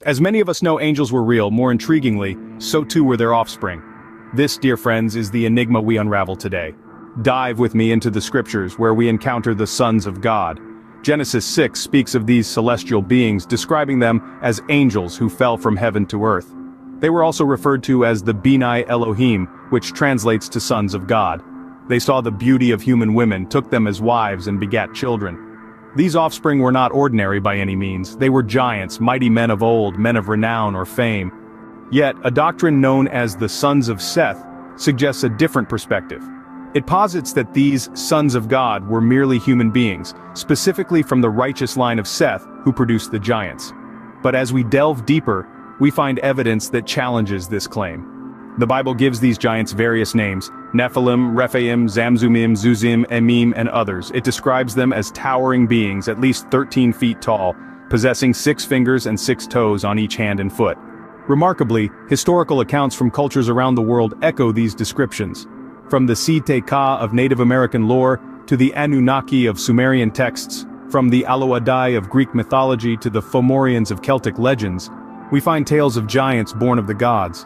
As many of us know angels were real, more intriguingly, so too were their offspring. This, dear friends, is the enigma we unravel today. Dive with me into the scriptures where we encounter the sons of God. Genesis 6 speaks of these celestial beings, describing them as angels who fell from heaven to earth. They were also referred to as the B'nai Elohim, which translates to sons of God. They saw the beauty of human women, took them as wives, and begat children. These offspring were not ordinary by any means. They were giants, mighty men of old, men of renown or fame. Yet, a doctrine known as the sons of Seth suggests a different perspective. It posits that these sons of God were merely human beings, specifically from the righteous line of Seth, who produced the giants. But as we delve deeper, we find evidence that challenges this claim. The Bible gives these giants various names: Nephilim, Rephaim, Zamzumim, Zuzim, Emim, and others. It describes them as towering beings at least 13 feet tall, possessing 6 fingers and 6 toes on each hand and foot. Remarkably, historical accounts from cultures around the world echo these descriptions. From the Tse-Te-Ka of Native American lore, to the Anunnaki of Sumerian texts, from the Aloadai of Greek mythology to the Fomorians of Celtic legends, we find tales of giants born of the gods.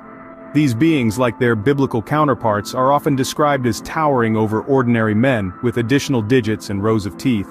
These beings, like their biblical counterparts, are often described as towering over ordinary men, with additional digits and rows of teeth.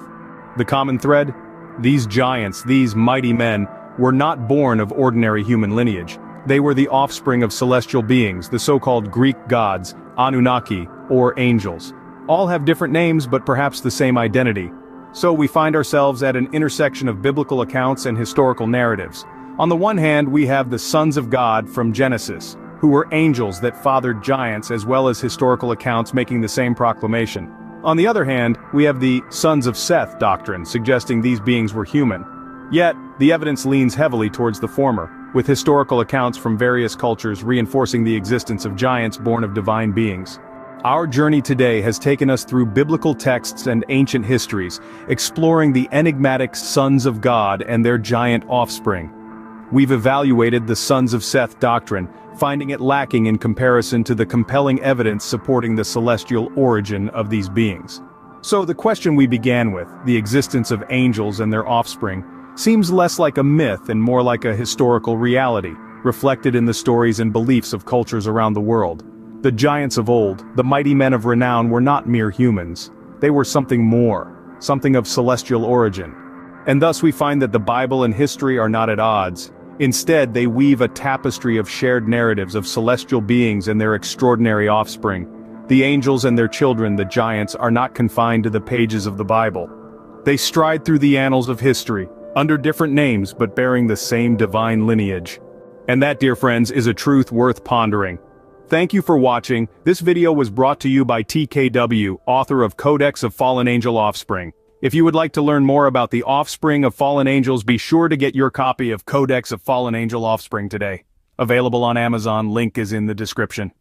The common thread? These giants, these mighty men, were not born of ordinary human lineage. They were the offspring of celestial beings, the so-called Greek gods, Anunnaki, or angels. All have different names but perhaps the same identity. So we find ourselves at an intersection of biblical accounts and historical narratives. On the one hand, we have the sons of God from Genesis, who were angels that fathered giants, as well as historical accounts making the same proclamation. On the other hand, we have the sons of Seth doctrine, suggesting these beings were human. Yet, the evidence leans heavily towards the former, with historical accounts from various cultures reinforcing the existence of giants born of divine beings. Our journey today has taken us through biblical texts and ancient histories, exploring the enigmatic sons of God and their giant offspring. We've evaluated the sons of Seth doctrine, finding it lacking in comparison to the compelling evidence supporting the celestial origin of these beings. So the question we began with, the existence of angels and their offspring, seems less like a myth and more like a historical reality, reflected in the stories and beliefs of cultures around the world. The giants of old, the mighty men of renown, were not mere humans. They were something more, something of celestial origin. And thus we find that the Bible and history are not at odds. Instead, they weave a tapestry of shared narratives of celestial beings and their extraordinary offspring. The angels and their children, the giants, are not confined to the pages of the Bible. They stride through the annals of history, under different names but bearing the same divine lineage. And that, dear friends, is a truth worth pondering. Thank you for watching. This video was brought to you by TKW, author of Codex of Fallen Angel Offspring. If you would like to learn more about the offspring of fallen angels, be sure to get your copy of Codex of Fallen Angel Offspring today. Available on Amazon, link is in the description.